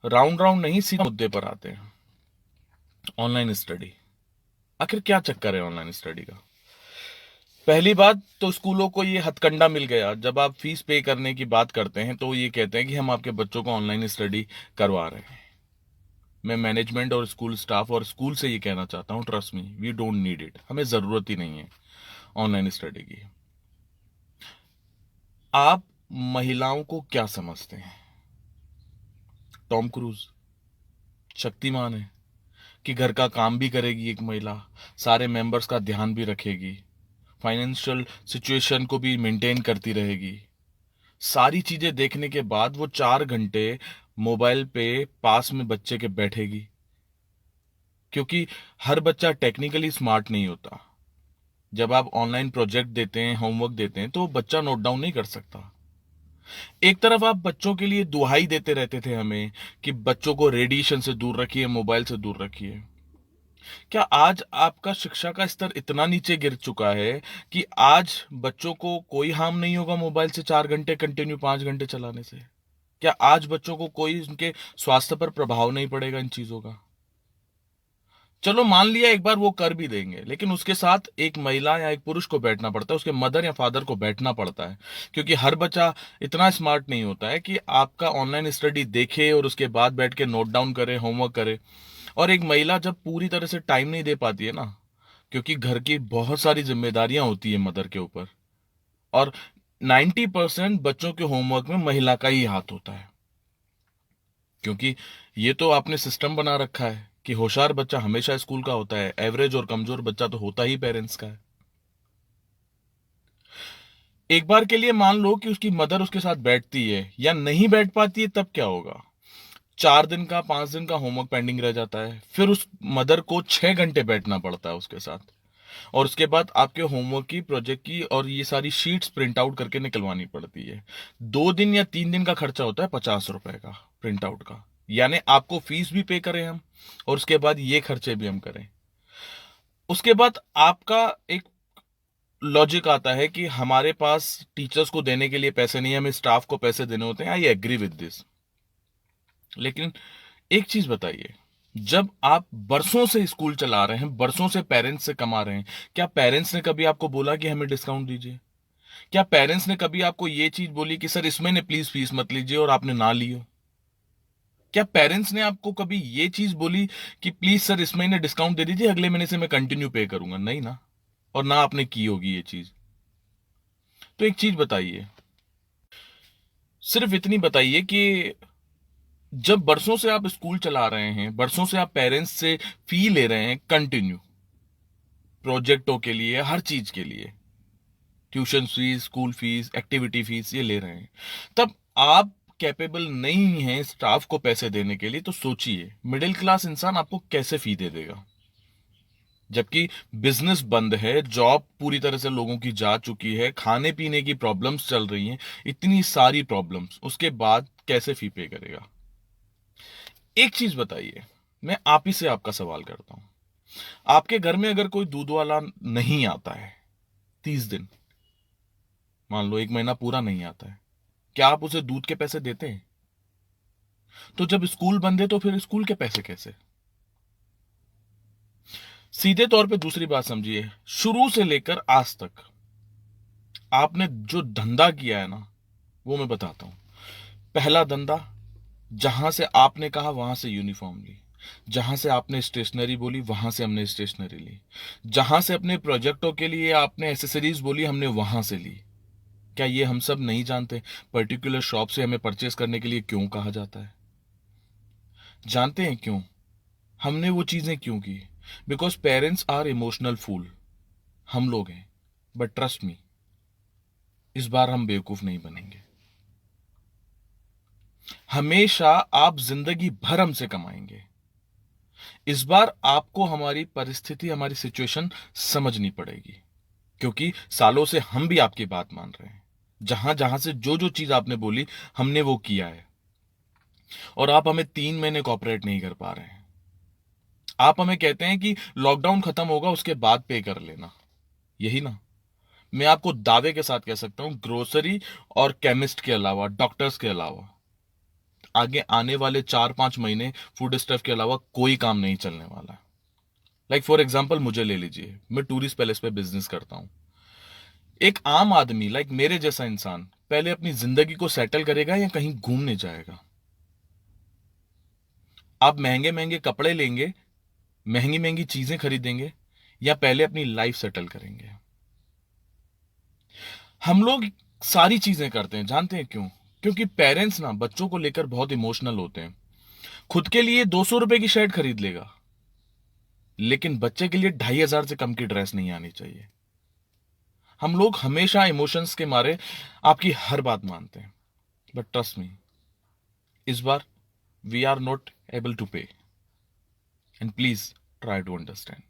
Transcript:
Round round नहीं, सीधा मुद्दे पर आते हैं। ऑनलाइन स्टडी, आखिर क्या चक्कर है ऑनलाइन स्टडी का? पहली बात तो स्कूलों को ये हथकंडा मिल गया, जब आप फीस पे करने की बात करते हैं तो ये कहते हैं कि हम आपके बच्चों को ऑनलाइन स्टडी करवा रहे हैं। मैं मैनेजमेंट और स्कूल स्टाफ और स्कूल से ये कहना चाहता हूं, trust me, we don't need it. हमें जरूरत ही नहीं है ऑनलाइन स्टडी की। आप महिलाओं को क्या समझते हैं? टॉम क्रूज, शक्तिमान है कि घर का काम भी करेगी एक महिला, सारे मेंबर्स का ध्यान भी रखेगी, फाइनेंशियल सिचुएशन को भी मेंटेन करती रहेगी। सारी चीजें देखने के बाद वो 4 घंटे मोबाइल पे पास में बच्चे के बैठेगी, क्योंकि हर बच्चा टेक्निकली स्मार्ट नहीं होता। जब आप ऑनलाइन प्रोजेक्ट देते हैं, होमवर्क देते हैं, तो बच्चा नोट डाउन नहीं कर सकता। एक तरफ आप बच्चों के लिए दुहाई देते रहते थे हमें कि बच्चों को रेडिएशन से दूर रखिए, मोबाइल से दूर रखिए। क्या आज आपका शिक्षा का स्तर इतना नीचे गिर चुका है कि आज बच्चों को कोई हार्म नहीं होगा मोबाइल से 4 घंटे कंटिन्यू 5 घंटे चलाने से? क्या आज बच्चों को कोई उनके स्वास्थ्य पर प्रभाव नहीं पड़ेगा इन चीजों का? चलो मान लिया एक बार वो कर भी देंगे, लेकिन उसके साथ एक महिला या एक पुरुष को बैठना पड़ता है, उसके मदर या फादर को बैठना पड़ता है, क्योंकि हर बच्चा इतना स्मार्ट नहीं होता है कि आपका ऑनलाइन स्टडी देखे और उसके बाद बैठ के नोट डाउन करे, होमवर्क करे। और एक महिला जब पूरी तरह से टाइम नहीं दे पाती है ना, क्योंकि घर की बहुत सारी जिम्मेदारियां होती है मदर के ऊपर, और 90% बच्चों के होमवर्क में महिला का ही हाथ होता है, क्योंकि ये तो आपने सिस्टम बना रखा है कि होशियार बच्चा हमेशा स्कूल का होता है, एवरेज और कमजोर बच्चा तो होता ही पेरेंट्स का है। एक बार के लिए मान लो कि उसकी मदर उसके साथ बैठती है या नहीं बैठ पाती है, तब क्या होगा? 4 दिन का 5 दिन का होमवर्क पेंडिंग रह जाता है, फिर उस मदर को 6 घंटे बैठना पड़ता है उसके साथ। और उसके बाद आपके होमवर्क की, प्रोजेक्ट की और ये सारी शीट्स प्रिंट आउट करके निकलवानी पड़ती है। 2 दिन या 3 दिन का खर्चा होता है 50 रुपए का प्रिंट आउट का। यानी आपको फीस भी पे करें हम, और उसके बाद ये खर्चे भी हम करें। उसके बाद आपका एक लॉजिक आता है कि हमारे पास टीचर्स को देने के लिए पैसे नहीं है, हमें स्टाफ को पैसे देने होते हैं। I agree with this. लेकिन एक चीज बताइए, जब आप बरसों से स्कूल चला रहे हैं, बरसों से पेरेंट्स से कमा रहे हैं, क्या पेरेंट्स ने कभी आपको बोला कि हमें डिस्काउंट दीजिए? क्या पेरेंट्स ने कभी आपको ये चीज बोली कि सर इस महीने प्लीज फीस मत लीजिए, और आपने ना लियो? क्या पेरेंट्स ने आपको कभी ये चीज बोली कि प्लीज सर इस महीने डिस्काउंट दे दीजिए, अगले महीने से मैं कंटिन्यू पे करूंगा? नहीं ना। और ना आपने की होगी ये चीज। तो एक चीज बताइए, सिर्फ इतनी बताइए कि जब बरसों से आप स्कूल चला रहे हैं, बरसों से आप पेरेंट्स से फी ले रहे हैं कंटिन्यू, प्रोजेक्टों के लिए, हर चीज के लिए, tuition fees, school fees, activity fees ये ले रहे हैं, तब आप कैपेबल नहीं हैं स्टाफ को पैसे देने के लिए, तो सोचिए मिडिल क्लास इंसान आपको कैसे फी दे देगा? जबकि बिजनेस बंद है, जॉब पूरी तरह से लोगों की जा चुकी है, खाने पीने की प्रॉब्लम्स चल रही हैं, इतनी सारी प्रॉब्लम्स, उसके बाद कैसे फी पे करेगा? एक चीज बताइए, मैं आप ही से आपका सवाल करता हूं, आपके घर में अगर कोई दूध वाला नहीं आता है 30 दिन, मान लो 1 महीना पूरा नहीं आता है, क्या आप उसे दूध के पैसे देते हैं? तो जब स्कूल बंद है तो फिर स्कूल के पैसे कैसे? सीधे तौर पे दूसरी बात समझिए, शुरू से लेकर आज तक आपने जो धंधा किया है ना, वो मैं बताता हूं। पहला धंधा, जहां से आपने कहा वहां से यूनिफॉर्म ली, जहां से आपने स्टेशनरी बोली वहां से हमने स्टेशनरी ली, जहां से अपने प्रोजेक्टों के लिए आपने एसेसरीज बोली हमने वहां से ली। क्या ये हम सब नहीं जानते पर्टिकुलर शॉप से हमें परचेस करने के लिए क्यों कहा जाता है? जानते हैं क्यों हमने वो चीजें क्यों की? Because parents are emotional fool, हम लोग हैं। बट ट्रस्ट मी, इस बार हम बेवकूफ नहीं बनेंगे। हमेशा आप जिंदगी भर हमसे कमाएंगे। इस बार आपको हमारी परिस्थिति, हमारी सिचुएशन समझनी पड़ेगी, क्योंकि सालों से हम भी आपकी बात मान रहे हैं। जहां जहां से जो जो चीज आपने बोली हमने वो किया है, और आप हमें 3 महीने कॉपरेट नहीं कर पा रहे हैं। आप हमें कहते हैं कि लॉकडाउन खत्म होगा उसके बाद पे कर लेना, यही ना? मैं आपको दावे के साथ कह सकता हूं, ग्रोसरी और केमिस्ट के अलावा, डॉक्टर्स के अलावा, आगे आने वाले 4-5 महीने फूड स्टफ के अलावा कोई काम नहीं चलने वाला है। लाइक फॉर एग्जाम्पल मुझे ले लीजिए, मैं टूरिस्ट पैलेस पे बिजनेस करता हूं। एक आम आदमी लाइक मेरे जैसा इंसान पहले अपनी जिंदगी को सेटल करेगा या कहीं घूमने जाएगा? आप महंगे महंगे कपड़े लेंगे, महंगी महंगी चीजें खरीदेंगे, या पहले अपनी लाइफ सेटल करेंगे? हम लोग सारी चीजें करते हैं, जानते हैं क्यों? क्योंकि पेरेंट्स ना बच्चों को लेकर बहुत इमोशनल होते हैं। खुद के लिए 200 रुपए की शर्ट खरीद लेगा, लेकिन बच्चे के लिए 2,500 से कम की ड्रेस नहीं आनी चाहिए। हम लोग हमेशा इमोशंस के मारे आपकी हर बात मानते हैं, बट ट्रस्ट मी, इस बार we are not able to pay, and please try to understand.